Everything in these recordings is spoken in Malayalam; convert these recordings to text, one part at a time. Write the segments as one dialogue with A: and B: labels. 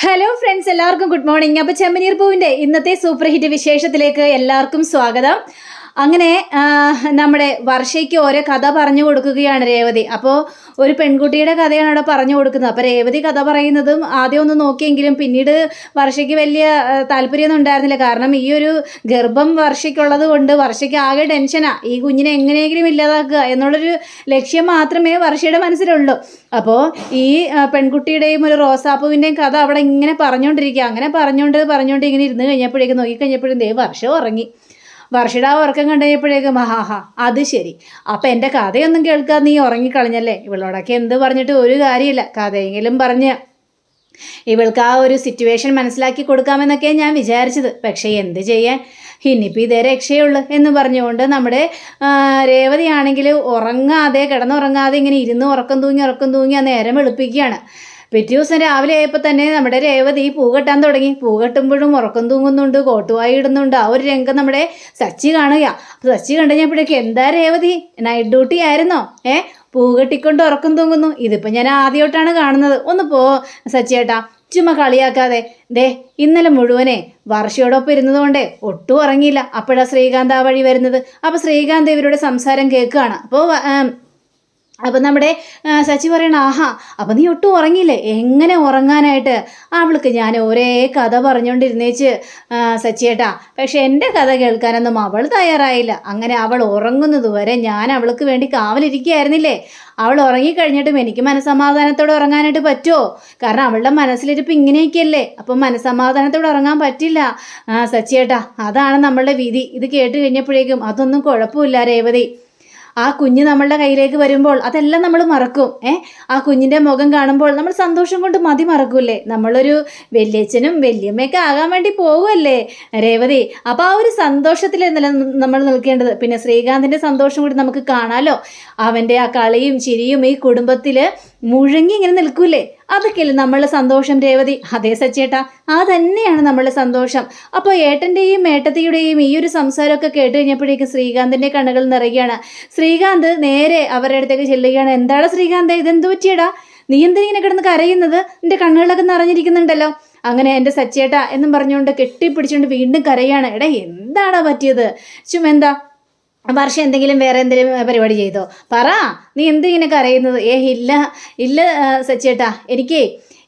A: ഹലോ ഫ്രണ്ട്സ്, എല്ലാവർക്കും ഗുഡ് മോർണിംഗ്. അപ്പോൾ ചെമ്മനീർ പൂവിൻ്റെ ഇന്നത്തെ സൂപ്പർ ഹിറ്റ് വിശേഷത്തിലേക്ക് എല്ലാവർക്കും സ്വാഗതം. അങ്ങനെ നമ്മുടെ വർഷയ്ക്ക് ഓരോ കഥ പറഞ്ഞു കൊടുക്കുകയാണ് രേവതി. അപ്പോൾ ഒരു പെൺകുട്ടിയുടെ കഥയാണ് അവിടെ പറഞ്ഞു കൊടുക്കുന്നത്. അപ്പോൾ രേവതി കഥ പറയുന്നതും ആദ്യം ഒന്ന് നോക്കിയെങ്കിലും പിന്നീട് വർഷയ്ക്ക് വലിയ താല്പര്യമൊന്നും ഉണ്ടായിരുന്നില്ല. കാരണം ഈ ഒരു ഗർഭം വർഷയ്ക്കുള്ളത് കൊണ്ട് വർഷയ്ക്ക് ആകെ ടെൻഷനാണ്. ഈ കുഞ്ഞിനെ എങ്ങനെയെങ്കിലും ഇല്ലാതാക്കുക എന്നുള്ളൊരു ലക്ഷ്യം മാത്രമേ വർഷയുടെ മനസ്സിലുള്ളൂ. അപ്പോൾ ഈ പെൺകുട്ടിയുടെയും ഒരു റോസാപ്പൂവിൻ്റെയും കഥ അവിടെ ഇങ്ങനെ പറഞ്ഞുകൊണ്ടിരിക്കുക. അങ്ങനെ പറഞ്ഞുകൊണ്ട് ഇങ്ങനെ ഇരുന്ന് കഴിഞ്ഞപ്പോഴേക്കും നോക്കിക്കഴിഞ്ഞപ്പോഴും വർഷം ഉറങ്ങി. വർഷയുടെ ആ ഉറക്കം കണ്ടുകഴിഞ്ഞപ്പോഴേക്കും അത് ശരി, അപ്പം എൻ്റെ കഥയൊന്നും കേൾക്കാതെ നീ ഉറങ്ങിക്കളഞ്ഞല്ലേ. ഇവളോടൊക്കെ എന്ത് പറഞ്ഞിട്ട് ഒരു കാര്യമില്ല, കഥയെങ്കിലും പറഞ്ഞ് ഇവൾക്ക് ആ ഒരു സിറ്റുവേഷൻ മനസ്സിലാക്കി കൊടുക്കാമെന്നൊക്കെയാണ് ഞാൻ വിചാരിച്ചത്. പക്ഷേ എന്ത് ചെയ്യാൻ, ഇനിയിപ്പോൾ ഇതേ രക്ഷയുള്ളൂ എന്ന് പറഞ്ഞുകൊണ്ട് നമ്മുടെ രേവതിയാണെങ്കിൽ കിടന്നുറങ്ങാതെ ഇങ്ങനെ ഇരുന്ന് ഉറക്കം തൂങ്ങി ആ നേരം വെളുപ്പിക്കുകയാണ്. പിറ്റേ ദിവസം രാവിലെ ആയപ്പോൾ തന്നെ നമ്മുടെ രേവതി പൂ കെട്ടാൻ തുടങ്ങി. പൂ കെട്ടുമ്പോഴും ഉറക്കം തൂങ്ങുന്നുണ്ട്, കോട്ടുവായി ഇടുന്നുണ്ട്. ആ ഒരു രംഗം നമ്മുടെ സച്ചി കാണുക. സച്ചി കണ്ടു കഴിഞ്ഞപ്പോഴേക്കും എന്താ രേവതി, നൈറ്റ് ഡ്യൂട്ടി ആയിരുന്നോ? പൂ കെട്ടിക്കൊണ്ട് ഉറക്കം തൂങ്ങുന്നു. ഇതിപ്പോൾ ഞാൻ ആദ്യമായിട്ടാണ് കാണുന്നത്. ഒന്ന് പോ സച്ചിയേട്ടാ, ചുമ്മാ കളിയാക്കാതെ. ഇന്നലെ മുഴുവനെ വർഷയോടൊപ്പം ഇരുന്നതുകൊണ്ടേ ഒട്ടും ഉറങ്ങിയില്ല. അപ്പോഴാണ് ശ്രീകാന്ത് ആ വഴി വരുന്നത്. അപ്പോൾ ശ്രീകാന്ത് ഇവരുടെ സംസാരം കേൾക്കുകയാണ്. അപ്പം നമ്മുടെ സച്ചി പറയണ അപ്പം നീ ഒട്ടും ഉറങ്ങിയില്ലേ? എങ്ങനെ ഉറങ്ങാനായിട്ട്? അവൾക്ക് ഞാൻ ഒരേ കഥ പറഞ്ഞുകൊണ്ടിരുന്നേച്ച് സച്ചിയേട്ടാ. പക്ഷെ എൻ്റെ കഥ കേൾക്കാനൊന്നും അവൾ തയ്യാറായില്ല. അങ്ങനെ അവൾ ഉറങ്ങുന്നത് വരെ ഞാൻ അവൾക്ക് വേണ്ടി കാവലിരിക്കുകയായിരുന്നില്ലേ. അവൾ ഉറങ്ങിക്കഴിഞ്ഞിട്ടും എനിക്ക് മനസ്സമാധാനത്തോടെ ഉറങ്ങാനായിട്ട് പറ്റുമോ? കാരണം അവളുടെ മനസ്സിലിരിപ്പ് ഇങ്ങനെയൊക്കെയല്ലേ. അപ്പം മനസ്സമാധാനത്തോടെ ഉറങ്ങാൻ പറ്റില്ല സച്ചിയേട്ടാ. അതാണ് നമ്മളുടെ വിധി. ഇത് കേട്ട് കഴിഞ്ഞപ്പോഴേക്കും അതൊന്നും കുഴപ്പമില്ല രേവതി. ആ കുഞ്ഞ് നമ്മളുടെ കയ്യിലേക്ക് വരുമ്പോൾ അതെല്ലാം നമ്മൾ മറക്കും. ആ കുഞ്ഞിൻ്റെ മുഖം കാണുമ്പോൾ നമ്മൾ സന്തോഷം കൊണ്ട് മതി മറക്കൂല്ലേ. നമ്മളൊരു വലിയച്ഛനും വലിയമ്മയൊക്കെ ആകാൻ വേണ്ടി പോകുമല്ലേ രേവതി. അപ്പോൾ ആ ഒരു സന്തോഷത്തിൽ നമ്മൾ നിൽക്കേണ്ടത്. പിന്നെ ശ്രീകാന്തിൻ്റെ സന്തോഷം കൂടി നമുക്ക് കാണാമല്ലോ. അവൻ്റെ ആ കളിയും ചിരിയും ഈ കുടുംബത്തിൽ മുഴങ്ങി ഇങ്ങനെ നിൽക്കൂലേ. അതൊക്കെയല്ലേ നമ്മളുടെ സന്തോഷം രേവതി. അതേ സച്ചേട്ടാ, തന്നെയാണ് നമ്മളുടെ സന്തോഷം. അപ്പോൾ ഏട്ടൻ്റെയും ഏട്ടത്തിയുടെയും ഈ ഒരു സംസാരമൊക്കെ കേട്ട് കഴിഞ്ഞപ്പോഴേക്കും ശ്രീകാന്തിൻ്റെ കണ്ണുകൾ നിറയുകയാണ്. ശ്രീകാന്ത് നേരെ അവരുടെ അടുത്തേക്ക് ചെല്ലുകയാണ്. എന്താണ് ശ്രീകാന്ത്, ഇതെന്ത് പറ്റിയടാ? നീ എന്തിങ്ങനെ കിടന്ന് കരയുന്നത്? നിന്റെ കണ്ണുകളൊക്കെ നിറഞ്ഞിരിക്കുന്നുണ്ടല്ലോ. അങ്ങനെ എൻ്റെ സച്ചേട്ടാ എന്നും പറഞ്ഞുകൊണ്ട് കെട്ടിപ്പിടിച്ചുകൊണ്ട് വീണ്ടും കരയാണ്. എന്താണ് പറ്റിയത്? എന്താ വർഷം എന്തെങ്കിലും വേറെ എന്തെങ്കിലും പരിപാടി ചെയ്തോ? പറ, നീ എന്തിങ്ങനെ കരയുന്നത്? ഇല്ല സച്ചേട്ടാ,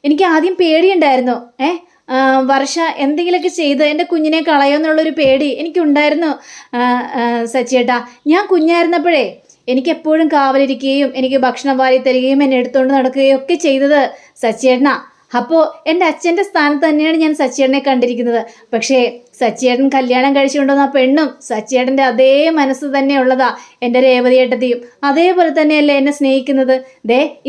A: എനിക്ക് ആദ്യം പേടിയുണ്ടായിരുന്നു. വർഷ എന്തെങ്കിലുമൊക്കെ ചെയ്ത് എൻ്റെ കുഞ്ഞിനെ കളയുമെന്നുള്ളൊരു പേടി എനിക്കുണ്ടായിരുന്നു സച്ചേട്ടാ. ഞാൻ കുഞ്ഞായിരുന്നപ്പോഴേ എനിക്കെപ്പോഴും കാവലിരിക്കുകയും എനിക്ക് ഭക്ഷണം വാരി തരികയും എന്നെ എടുത്തുകൊണ്ട് നടക്കുകയും ഒക്കെ ചെയ്തത് സച്ചേട്ടനാ. അപ്പോൾ എൻ്റെ അച്ഛൻ്റെ സ്ഥാനത്ത് തന്നെയാണ് ഞാൻ സച്ചിയേട്ടനെ കണ്ടിരിക്കുന്നത്. പക്ഷേ സച്ചിയേട്ടൻ കല്യാണം കഴിച്ചുകൊണ്ടുവന്ന പെണ്ണും സച്ചിയേട്ടൻ്റെ അതേ മനസ്സ് തന്നെ ഉള്ളതാ എൻ്റെ രേവതിയേട്ടത്തിയും. അതേപോലെ തന്നെയല്ലേ എന്നെ സ്നേഹിക്കുന്നത്.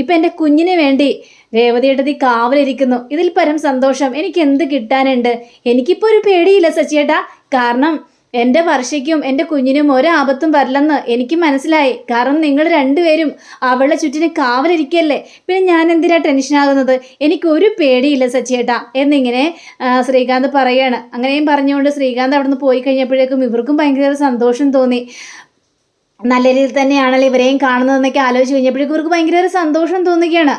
A: ഇപ്പം എൻ്റെ കുഞ്ഞിന് വേണ്ടി രേവതിയേട്ടത്തി കാവലിരിക്കുന്നു. ഇതിൽ പരം സന്തോഷം എനിക്ക് എന്ത് കിട്ടാനുണ്ട്? എനിക്കിപ്പോൾ ഒരു പേടിയില്ല സച്ചിയേട്ടാ. കാരണം എൻ്റെ വർഷയ്ക്കും എൻ്റെ കുഞ്ഞിനും ഒരാപത്തും വരില്ലെന്ന് എനിക്ക് മനസ്സിലായി. കാരണം നിങ്ങൾ രണ്ടുപേരും അവളുടെ ചുറ്റിനെ കാവലിരിക്കല്ലേ. പിന്നെ ഞാൻ എന്തിനാ ടെൻഷനാകുന്നത്? എനിക്കൊരു പേടിയില്ല സച്ചിയേട്ടാ എന്നിങ്ങനെ ശ്രീകാന്ത് പറയാണ്. അങ്ങനെയും പറഞ്ഞുകൊണ്ട് ശ്രീകാന്ത് അവിടെ നിന്ന് പോയി കഴിഞ്ഞപ്പോഴേക്കും ഇവർക്കും ഭയങ്കര സന്തോഷം തോന്നി. നല്ല രീതിയിൽ തന്നെയാണല്ലോ ഇവരെയും കാണുന്നതെന്നൊക്കെ ആലോചിച്ച് കഴിഞ്ഞപ്പോഴേക്കും ഇവർക്ക് ഭയങ്കര സന്തോഷം തോന്നുകയാണ്.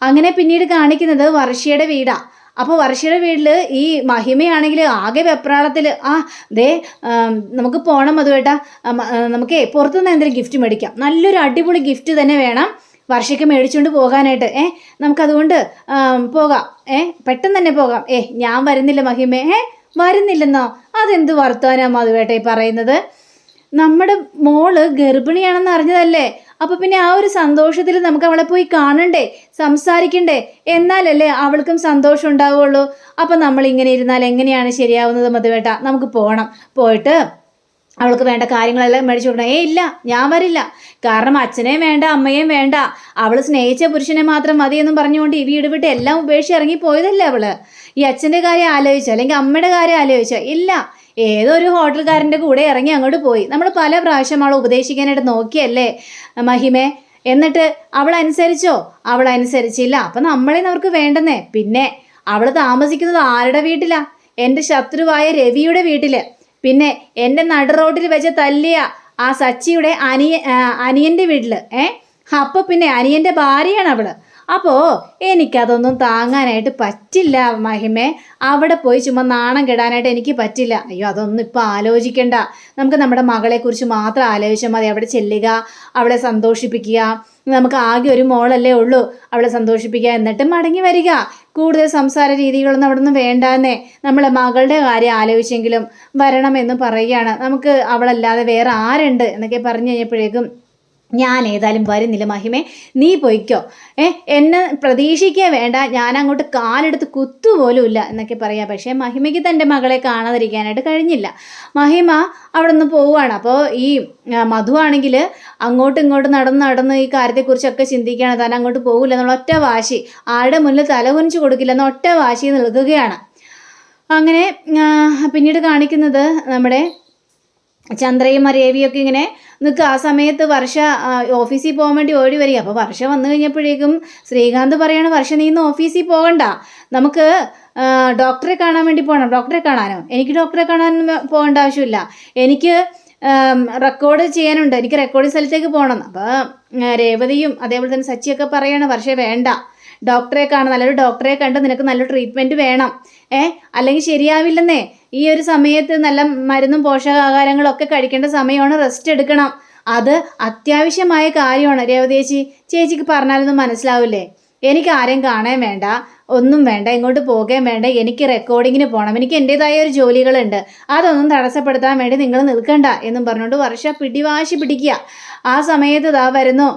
A: അങ്ങനെ പിന്നീട് കാണിക്കുന്നത് വർഷയുടെ വീടാണ്. അപ്പോൾ വർഷയുടെ വീട്ടിൽ ഈ മഹിമയാണെങ്കിൽ ആകെ വെപ്രാളത്തിൽ നമുക്ക് പോകണം മധുവേട്ടാ, നമുക്കേ പുറത്തുനിന്ന് എന്തെങ്കിലും ഗിഫ്റ്റ് മേടിക്കാം. നല്ലൊരു അടിപൊളി ഗിഫ്റ്റ് തന്നെ വേണം വർഷയ്ക്ക് മേടിച്ചുകൊണ്ട് പോകാനായിട്ട്. നമുക്കതുകൊണ്ട് പോകാം. പെട്ടെന്ന് തന്നെ പോകാം. ഞാൻ വരുന്നില്ല മഹിമേ. വരുന്നില്ലെന്നോ? അതെന്ത് വർത്താനാ മധുവേട്ട ഈ പറയുന്നത്? നമ്മുടെ മോള് ഗർഭിണിയാണെന്ന് അറിഞ്ഞതല്ലേ. അപ്പോൾ പിന്നെ ആ ഒരു സന്തോഷത്തിൽ നമുക്ക് അവളെ പോയി കാണണ്ടേ, സംസാരിക്കണ്ടേ, എന്നാലല്ലേ അവൾക്കും സന്തോഷം ഉണ്ടാവുള്ളൂ. അപ്പം നമ്മളിങ്ങനെ ഇരുന്നാൽ എങ്ങനെയാണ് ശരിയാവുന്നത് മധുവേട്ട? നമുക്ക് പോകണം. പോയിട്ട് അവൾക്ക് വേണ്ട കാര്യങ്ങളെല്ലാം മേടിച്ചു കൊടുക്കണം. ഇല്ല, ഞാൻ വരില്ല. കാരണം അച്ഛനെയും വേണ്ട അമ്മയെയും വേണ്ട, അവൾ സ്നേഹിച്ച പുരുഷനെ മാത്രം മതിയെന്നും പറഞ്ഞുകൊണ്ട് ഈ വീട് വിട്ട് എല്ലാം ഉപേക്ഷിച്ച് ഇറങ്ങി പോയതല്ലേ അവള്. ഈ അച്ഛൻ്റെ കാര്യം ആലോചിച്ചോ അല്ലെങ്കിൽ അമ്മയുടെ കാര്യം ആലോചിച്ചോ? ഇല്ല, ഏതൊരു ഹോട്ടൽക്കാരൻ്റെ കൂടെ ഇറങ്ങി അങ്ങോട്ട് പോയി. നമ്മൾ പല പ്രാവശ്യം അവളെ ഉപദേശിക്കാനായിട്ട് നോക്കിയല്ലേ മഹിമേ. എന്നിട്ട് അവൾ അനുസരിച്ചോ? അവൾ അനുസരിച്ചില്ല. അപ്പം നമ്മളെന്ന് അവർക്ക് വേണ്ടെന്നേ. പിന്നെ അവൾ താമസിക്കുന്നത് ആരുടെ വീട്ടിലാ? എൻ്റെ ശത്രുവായ രവിയുടെ വീട്ടിൽ. പിന്നെ എൻ്റെ നട റോഡിൽ വെച്ച് തല്ലിയ ആ സച്ചിയുടെ അനിയൻ്റെ വീട്ടിൽ. അപ്പോൾ പിന്നെ അനിയൻ്റെ ഭാര്യയാണ് അവൾ. അപ്പോൾ എനിക്കതൊന്നും താങ്ങാനായിട്ട് പറ്റില്ല മഹിമേ. അവിടെ പോയി ചുമ്മാ നാണം കെടാനായിട്ട് എനിക്ക് പറ്റില്ല. അയ്യോ അതൊന്നും ഇപ്പോൾ ആലോചിക്കണ്ട. നമുക്ക് നമ്മുടെ മകളെക്കുറിച്ച് മാത്രം ആലോചിച്ചാൽ മതി. അവിടെ ചെല്ലുക, അവളെ സന്തോഷിപ്പിക്കുക. നമുക്ക് ആകെ ഒരു മോളല്ലേ ഉള്ളൂ, അവളെ സന്തോഷിപ്പിക്കുക, എന്നിട്ട് മടങ്ങി വരിക. കൂടുതൽ സംസാര രീതികളൊന്നും അവിടെ നിന്ന് വേണ്ടാന്നേ. നമ്മളെ മകളുടെ കാര്യം ആലോചിച്ചെങ്കിലും വരണമെന്ന് പറയുകയാണ്. നമുക്ക് അവളല്ലാതെ വേറെ ആരുണ്ട് എന്നൊക്കെ പറഞ്ഞു കഴിഞ്ഞപ്പോഴേക്കും ഞാൻ ഏതായാലും വരുന്നില്ല മഹിമേ, നീ പൊയ്ക്കോ, എന്നെ പ്രതീക്ഷിക്കുക വേണ്ട, ഞാൻ അങ്ങോട്ട് കാലെടുത്ത് കുത്തുപോലുമില്ല എന്നൊക്കെ പറയാം. പക്ഷേ മഹിമയ്ക്ക് തൻ്റെ മകളെ കാണാതിരിക്കാനായിട്ട് കഴിഞ്ഞില്ല. മഹിമ അവിടെ നിന്ന് പോവുകയാണ്. അപ്പോൾ ഈ മധു ആണെങ്കിൽ അങ്ങോട്ടും ഇങ്ങോട്ടും നടന്ന് ഈ കാര്യത്തെക്കുറിച്ചൊക്കെ ചിന്തിക്കുകയാണ്. താൻ അങ്ങോട്ട് പോകില്ല എന്നുള്ള ഒറ്റ വാശി, ആരുടെ മുന്നിൽ തലകുനിച്ച് കൊടുക്കില്ല എന്ന ഒറ്റ വാശി നിൽക്കുകയാണ്. അങ്ങനെ പിന്നീട് കാണിക്കുന്നത് നമ്മുടെ ചന്ദ്രയും രവിയൊക്കെ ഇങ്ങനെ നിൽക്കുക. ആ സമയത്ത് വർഷ ഓഫീസിൽ പോകാൻ വേണ്ടി ഓടി വരിക. അപ്പോൾ വർഷ വന്നു കഴിഞ്ഞപ്പോഴേക്കും ശ്രീകാന്ത് പറയാണ്, വർഷ നീ ഇന്ന് ഓഫീസിൽ പോകണ്ട, നമുക്ക് ഡോക്ടറെ കാണാൻ വേണ്ടി പോകണം. ഡോക്ടറെ കാണാനോ? എനിക്ക് ഡോക്ടറെ കാണാൻ പോകേണ്ട ആവശ്യമില്ല, എനിക്ക് റെക്കോർഡ് ചെയ്യാനുണ്ട്, എനിക്ക് റെക്കോർഡിംഗ് സ്ഥലത്തേക്ക് പോകണം. അപ്പോൾ രേവതിയും അതേപോലെ തന്നെ സച്ചിയൊക്കെ പറയാണ്, വർഷ വേണ്ട, ഡോക്ടറെ കാണാൻ, നല്ലൊരു ഡോക്ടറെ കണ്ട് നിനക്ക് നല്ലൊരു ട്രീറ്റ്മെൻറ്റ് വേണം, അല്ലെങ്കിൽ ശരിയാവില്ലെന്നേ. ഈ ഒരു സമയത്ത് നല്ല മരുന്നും പോഷകാഹാരങ്ങളൊക്കെ കഴിക്കേണ്ട സമയമാണ്, റെസ്റ്റ് എടുക്കണം, അത് അത്യാവശ്യമായ കാര്യമാണ്. രേവതി ചേച്ചിക്ക് പറഞ്ഞാലൊന്നും മനസ്സിലാവില്ലേ? എനിക്ക് ആരെയും കാണാൻ വേണ്ട, ഒന്നും വേണ്ട, ഇങ്ങോട്ട് പോകാൻ വേണ്ട, എനിക്ക് റെക്കോർഡിങ്ങിന് പോകണം, എനിക്ക് എൻ്റെതായ ഒരു ജോലികളുണ്ട്, അതൊന്നും തടസ്സപ്പെടുത്താൻ വേണ്ടി നിങ്ങൾ നിൽക്കണ്ട എന്നും പറഞ്ഞുകൊണ്ട് വർഷ പിടിവാശി പിടിക്കുക. ആ സമയത്ത് ഇതാ വരുന്നു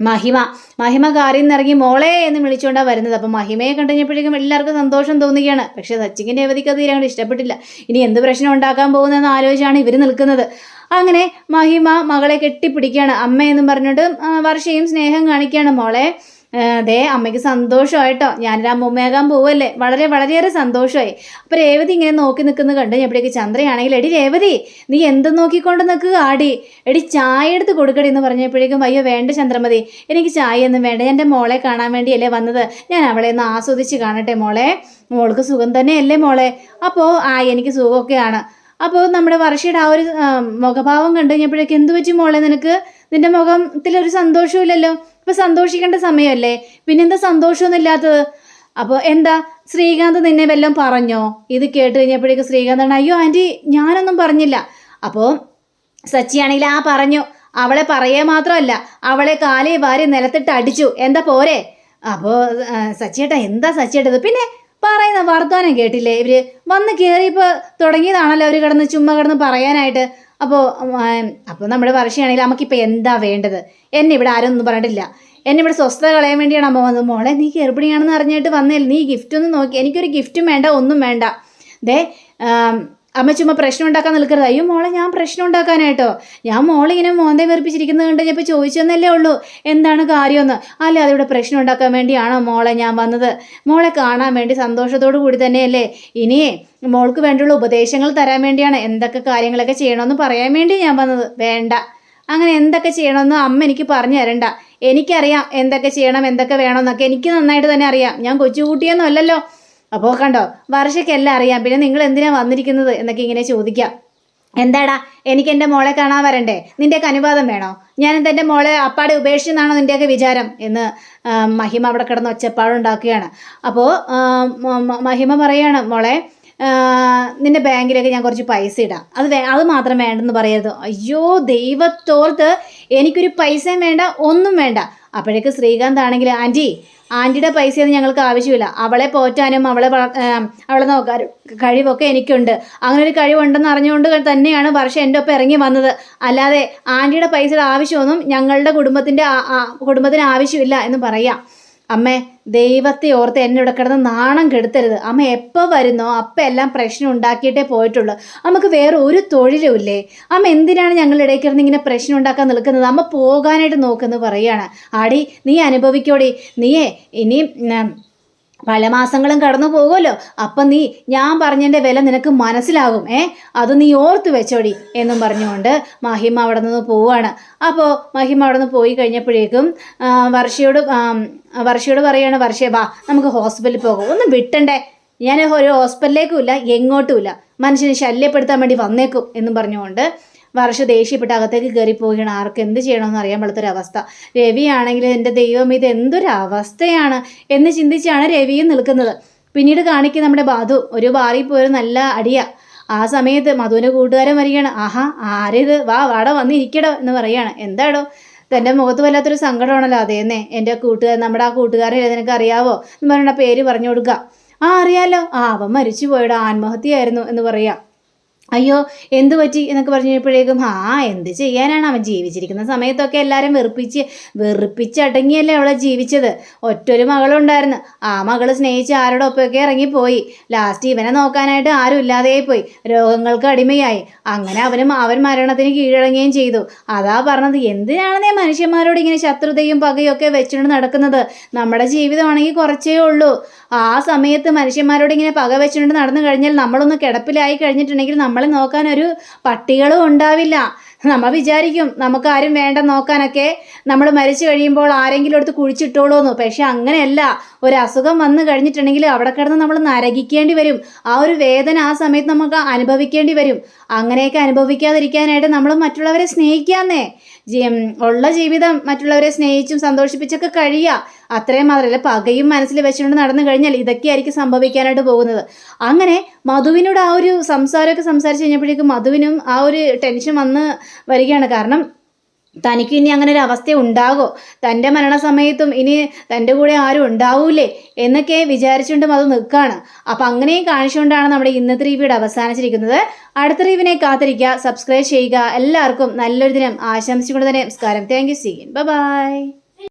A: മഹിമ കാറിൽ നിന്ന് ഇറങ്ങി മോളെ എന്ന് വിളിച്ചുകൊണ്ടാണ് വരുന്നത്. അപ്പം മഹിമയെ കണ്ടുകഴിഞ്ഞപ്പോഴേക്കും എല്ലാവർക്കും സന്തോഷം തോന്നുകയാണ്. പക്ഷേ സച്ചിക്കും രേവതിക്ക് അത് തീരെ ഇഷ്ടപ്പെട്ടില്ല. ഇനി എന്ത് പ്രശ്നം ഉണ്ടാക്കാൻ പോകുന്നതെന്ന് ആലോചിച്ചാണ് ഇവർ നിൽക്കുന്നത്. അങ്ങനെ മഹിമ മകളെ കെട്ടിപ്പിടിക്കുകയാണ്. അമ്മയെന്നും പറഞ്ഞിട്ട് വർഷയും സ്നേഹം കാണിക്കുകയാണ്. മോളെ അതെ അമ്മയ്ക്ക് സന്തോഷമായിട്ടോ, ഞാനൊരു അമ്മൂമ്മയാകാൻ പോവല്ലേ, വളരെയേറെ സന്തോഷമായി. അപ്പോൾ രേവതി ഇങ്ങനെ നോക്കി നിൽക്കുന്നത് കണ്ടു കഴിഞ്ഞപ്പോഴേക്ക് ചന്ദ്രയാണെങ്കിൽ, എടി രേവതി നീ എന്ത് നോക്കിക്കൊണ്ട് നിൽക്കുക ആടി, എടി ചായ എടുത്ത് കൊടുക്കടി എന്ന് പറഞ്ഞപ്പോഴേക്കും, അയ്യോ വേണ്ട ചന്ദ്രമതി, എനിക്ക് ചായ ഒന്നും വേണ്ട, എൻ്റെ മോളെ കാണാൻ വേണ്ടിയല്ലേ വന്നത്, ഞാൻ അവളെ ഒന്ന് ആസ്വദിച്ച് കാണട്ടെ മോളെ, മോൾക്ക് സുഖം തന്നെയല്ലേ മോളെ? അപ്പോൾ എനിക്ക് സുഖമൊക്കെയാണ്. അപ്പോൾ നമ്മുടെ വർഷയുടെ ആ ഒരു മുഖഭാവം കണ്ടു കഴിഞ്ഞപ്പോഴേക്കും, എന്ത് പറ്റി മോളെ നിനക്ക്? നിൻ്റെ മുഖത്തിലൊരു സന്തോഷമില്ലല്ലോ, ഇപ്പം സന്തോഷിക്കേണ്ട സമയമല്ലേ, പിന്നെന്താ സന്തോഷമൊന്നും ഇല്ലാത്തത്? അപ്പോൾ എന്താ ശ്രീകാന്ത് നിന്നെ വല്ലതും പറഞ്ഞോ? ഇത് കേട്ട് കഴിഞ്ഞപ്പോഴേക്കും ശ്രീകാന്താണ്, അയ്യോ ആൻറ്റി ഞാനൊന്നും പറഞ്ഞില്ല. അപ്പോൾ സച്ചിയാണെങ്കിൽ പറഞ്ഞു, അവളെ പറയുക മാത്രമല്ല അവളെ കാലേ വാരി നിലത്തിട്ട് അടിച്ചു, എന്താ പോരെ? അപ്പോൾ സച്ചിയേട്ടാ എന്താ സച്ചിയേട്ടത്? പിന്നെ പറയുന്ന വർത്തമാനം കേട്ടില്ലേ? ഇവർ വന്ന് കയറിയപ്പോൾ തുടങ്ങിയതാണല്ലോ അവർ ചുമ്മാ കിടന്ന് പറയാനായിട്ട്. അപ്പോൾ നമ്മുടെ വർഷയാണെങ്കിൽ നമുക്കിപ്പോൾ എന്താ വേണ്ടത്? എന്നെ ഇവിടെ ആരും ഒന്നും പറഞ്ഞിട്ടില്ല, എന്നെ ഇവിടെ സ്വസ്ഥത കളയാൻ വേണ്ടിയാണ് അമ്മ വന്നത്. മോളെ നീ ഗർഭിണിയാണെന്ന് അറിഞ്ഞിട്ട് വന്നേൽ, നീ ഗിഫ്റ്റ് ഒന്നും നോക്കി, എനിക്കൊരു ഗിഫ്റ്റും വേണ്ട, ഒന്നും വേണ്ട. അമ്മ ചുമ്മാ പ്രശ്നം ഉണ്ടാക്കാൻ നിൽക്കരുത്. അയ്യോ മോളെ ഞാൻ പ്രശ്നം ഉണ്ടാക്കാനായിട്ടോ? ഞാൻ മോളിങ്ങനെ മോന്തേ വെറുപ്പിച്ചിരിക്കുന്നത് കണ്ട് ഞാൻ ഇപ്പോൾ ചോദിച്ചെന്നല്ലേ ഉള്ളൂ എന്താണ് കാര്യമെന്ന്. അല്ല അതിവിടെ പ്രശ്നം ഉണ്ടാക്കാൻ വേണ്ടിയാണോ മോളെ ഞാൻ വന്നത്? മോളെ കാണാൻ വേണ്ടി സന്തോഷത്തോടു കൂടി തന്നെയല്ലേ. ഇനിയേ മോൾക്ക് വേണ്ടിയുള്ള ഉപദേശങ്ങൾ തരാൻ വേണ്ടിയാണ്, എന്തൊക്കെ കാര്യങ്ങളൊക്കെ ചെയ്യണമെന്ന് പറയാൻ വേണ്ടി ഞാൻ വന്നത്. വേണ്ട, അങ്ങനെ എന്തൊക്കെ ചെയ്യണമെന്ന് അമ്മ എനിക്ക് പറഞ്ഞു തരണ്ട. എനിക്കറിയാം എന്തൊക്കെ ചെയ്യണം, എന്തൊക്കെ വേണമെന്നൊക്കെ എനിക്ക് നന്നായിട്ട് തന്നെ അറിയാം. ഞാൻ കൊച്ചുകുട്ടിയൊന്നും അല്ലല്ലോ. അപ്പോൾ കണ്ടോ, വർഷയ്ക്കെല്ലാം അറിയാം, പിന്നെ നിങ്ങൾ എന്തിനാണ് വന്നിരിക്കുന്നത് എന്നൊക്കെ ഇങ്ങനെ ചോദിക്കാം. എന്താടാ എനിക്ക് എൻ്റെ മോളെ കാണാൻ വരണ്ടേ? നിൻ്റെയൊക്കെ അനുവാദം വേണോ? ഞാൻ എൻ്റെ മോളെ അപ്പാടെ ഉപേക്ഷിച്ചെന്നാണോ നിൻ്റെയൊക്കെ വിചാരം എന്ന് മഹിമ അവിടെ കിടന്ന് ഒച്ചപ്പാടുണ്ടാക്കുകയാണ്. അപ്പോൾ മഹിമ പറയാണ്, മോളെ നിൻ്റെ ബാങ്കിലേക്ക് ഞാൻ കുറച്ച് പൈസ ഇടാം, അത് മാത്രം വേണ്ടെന്ന് പറയരുത്. അയ്യോ ദൈവത്തോർത്ത് എനിക്കൊരു പൈസയും വേണ്ട, ഒന്നും വേണ്ട. അപ്പോഴേക്ക് ശ്രീകാന്ത് ആണെങ്കിൽ, ആൻറ്റിയുടെ പൈസയൊന്നും ഞങ്ങൾക്ക് ആവശ്യമില്ല, അവളെ പോറ്റാനും അവളെ നോക്കാനും കഴിവൊക്കെ എനിക്കുണ്ട്. അങ്ങനെ ഒരു കഴിവുണ്ടെന്ന് അറിഞ്ഞുകൊണ്ട് തന്നെയാണ് വർഷം എൻ്റെ ഒപ്പം ഇറങ്ങി വന്നത്. അല്ലാതെ ആൻറ്റിയുടെ പൈസയുടെ ആവശ്യമൊന്നും ഞങ്ങളുടെ കുടുംബത്തിന് ആവശ്യമില്ല എന്ന് പറയാം. അമ്മേ ദൈവത്തെ ഓർത്ത് എന്നെ ഇവിടെ കിടന്ന് നാണം കെടുത്തരുത്. അമ്മ എപ്പോൾ വരുന്നോ അപ്പം എല്ലാം പ്രശ്നം ഉണ്ടാക്കിയിട്ടേ പോയിട്ടുള്ളൂ. നമുക്ക് വേറെ ഒരു തൊഴിലും ഇല്ലേ? അമ്മ എന്തിനാണ് ഞങ്ങളുടെ ഇടയ്ക്ക് കിടന്ന് ഇങ്ങനെ പ്രശ്നം ഉണ്ടാക്കാൻ നിൽക്കുന്നത്? അമ്മ പോകാനായിട്ട് നോക്കുന്നത് പറയുകയാണ്. ആടി നീ അനുഭവിക്കോടി, നീയേ ഇനി പല മാസങ്ങളും കടന്നു പോകുമല്ലോ, അപ്പം ഞാൻ പറഞ്ഞതിൻ്റെ വില നിനക്ക് മനസ്സിലാകും, അത് നീ ഓർത്ത് വെച്ചോടി എന്നും പറഞ്ഞുകൊണ്ട് മഹിമ അവിടെ നിന്ന് പോവുകയാണ്. അപ്പോൾ മഹിമ അവിടെ നിന്ന് പോയി കഴിഞ്ഞപ്പോഴേക്കും വർഷയോട് പറയുകയാണ്, വർഷേ വാ നമുക്ക് ഹോസ്പിറ്റലിൽ പോകാം. ഒന്നും വിട്ടണ്ടേ, ഞാൻ ഒരു ഹോസ്പിറ്റലിലേക്കും ഇല്ല എങ്ങോട്ടും ഇല്ല, മനുഷ്യനെ ശല്യപ്പെടുത്താൻ വേണ്ടി വന്നേക്കും എന്നും പറഞ്ഞുകൊണ്ട് വർഷ ദേഷ്യപ്പെട്ട് അകത്തേക്ക് കയറി പോവുകയാണ്. ആർക്ക് എന്ത് ചെയ്യണമെന്ന് അറിയാൻ പാടാത്തൊരവസ്ഥ. രവിയാണെങ്കിൽ എൻ്റെ ദൈവം ഇത് എന്തൊരവസ്ഥയാണ് എന്ന് ചിന്തിച്ചാണ് രവിയും നിൽക്കുന്നത്. പിന്നീട് കാണിക്കുന്ന നമ്മുടെ ബാധു ഒരു ബാറിൽ പോയൊരു നല്ല അടിയാ. ആ സമയത്ത് മധുവിൻ്റെ കൂട്ടുകാരൻ വരികയാണ്. ആഹാ ആരിത്, വാട വന്നിരിക്കടോ എന്ന് പറയുകയാണ്. എന്താടോ, തൻ്റെ മുഖത്ത് വല്ലാത്തൊരു സങ്കടമാണല്ലോ. അതേന്നേ എൻ്റെ കൂട്ടുകാരൻ, നമ്മുടെ ആ കൂട്ടുകാരെ നിനക്ക് അറിയാവോ എന്ന് പറഞ്ഞ പേര് പറഞ്ഞു കൊടുക്കുക. അറിയാലോ, അവൻ മരിച്ചു പോയടോ, ആത്മഹത്യയായിരുന്നു എന്ന് പറയാം. അയ്യോ എന്തു പറ്റി എന്നൊക്കെ പറഞ്ഞപ്പോഴേക്കും എന്ത് ചെയ്യാനാണ്, അവൻ ജീവിച്ചിരിക്കുന്ന സമയത്തൊക്കെ എല്ലാവരും വെറുപ്പിച്ചടങ്ങിയല്ലേ അവളെ ജീവിച്ചത്. ഒറ്റൊരു മകളുണ്ടായിരുന്നു. ആ മകള് സ്നേഹിച്ച് ആരോടൊപ്പമൊക്കെ ഇറങ്ങിപ്പോയി. ലാസ്റ്റ് ഇവനെ നോക്കാനായിട്ട് ആരും ഇല്ലാതെ പോയി, രോഗങ്ങൾക്ക് അടിമയായി. അങ്ങനെ അവൻ മരണത്തിന് കീഴടങ്ങുകയും ചെയ്തു. അതാ പറഞ്ഞത്, എന്തിനാണെന്നേ മനുഷ്യന്മാരോട് ഇങ്ങനെ ശത്രുതയും പകയും ഒക്കെ വെച്ചുകൊണ്ട് നടക്കുന്നത്. നമ്മുടെ ജീവിതമാണെങ്കിൽ കുറച്ചേ ഉള്ളൂ. ആ സമയത്ത് മനുഷ്യന്മാരോട് ഇങ്ങനെ പക വെച്ചുകൊണ്ട് നടന്നു കഴിഞ്ഞാൽ നമ്മളൊന്ന് കിടപ്പിലായി കഴിഞ്ഞിട്ടുണ്ടെങ്കിൽ നമ്മളെ നോക്കാൻ ഒരു പട്ടികളും ഉണ്ടാവില്ല. നമ്മൾ വിചാരിക്കും നമുക്ക് ആരും വേണ്ട നോക്കാനൊക്കെ, നമ്മൾ മരിച്ചു കഴിയുമ്പോൾ ആരെങ്കിലും എടുത്ത് കുഴിച്ചിട്ടോളൂന്ന്. പക്ഷെ അങ്ങനെയല്ല. ഒരു അസുഖം വന്നു കഴിഞ്ഞിട്ടുണ്ടെങ്കിൽ അവിടെ കിടന്ന് നമ്മൾ നരകിക്കേണ്ടി വരും. ആ ഒരു വേദന ആ സമയത്ത് നമുക്ക് അനുഭവിക്കേണ്ടി വരും. അങ്ങനെയൊക്കെ അനുഭവിക്കാതിരിക്കാനായിട്ട് നമ്മൾ മറ്റുള്ളവരെ സ്നേഹിക്കാന്നേ. ഉള്ള ജീവിതം മറ്റുള്ളവരെ സ്നേഹിച്ചും സന്തോഷിപ്പിച്ചൊക്കെ കഴിയുക. അത്രയും മാത്രമല്ല, പകയും മനസ്സിൽ വെച്ചുകൊണ്ട് നടന്നു കഴിഞ്ഞാൽ ഇതൊക്കെയായിരിക്കും സംഭവിക്കാനായിട്ട് പോകുന്നത്. അങ്ങനെ മധുവിനോട് ആ ഒരു സംസാരമൊക്കെ സംസാരിച്ച് കഴിഞ്ഞപ്പോഴേക്കും മധുവിനും ആ ഒരു ടെൻഷൻ വന്ന് വരികയാണ്. കാരണം തനിക്ക് ഇനി അങ്ങനെ ഒരു അവസ്ഥ ഉണ്ടാകോ, തൻ്റെ മരണസമയത്തും ഇനി തൻ്റെ കൂടെ ആരും ഉണ്ടാവൂലേ എന്നൊക്കെ വിചാരിച്ചുകൊണ്ട് അത് നിൽക്കുകയാണ്. അപ്പം അങ്ങനെയും കാണിച്ചുകൊണ്ടാണ് നമ്മുടെ ഇന്നത്തെ റിവ്യൂടെ അവസാനിച്ചിരിക്കുന്നത്. അടുത്ത റിവ്യൂവിനെ കാത്തിരിക്കുക, സബ്സ്ക്രൈബ് ചെയ്യുക. എല്ലാവർക്കും നല്ലൊരു ദിനം ആശംസിച്ചുകൊണ്ട് തന്നെ നമസ്കാരം. Thank you. See you. By.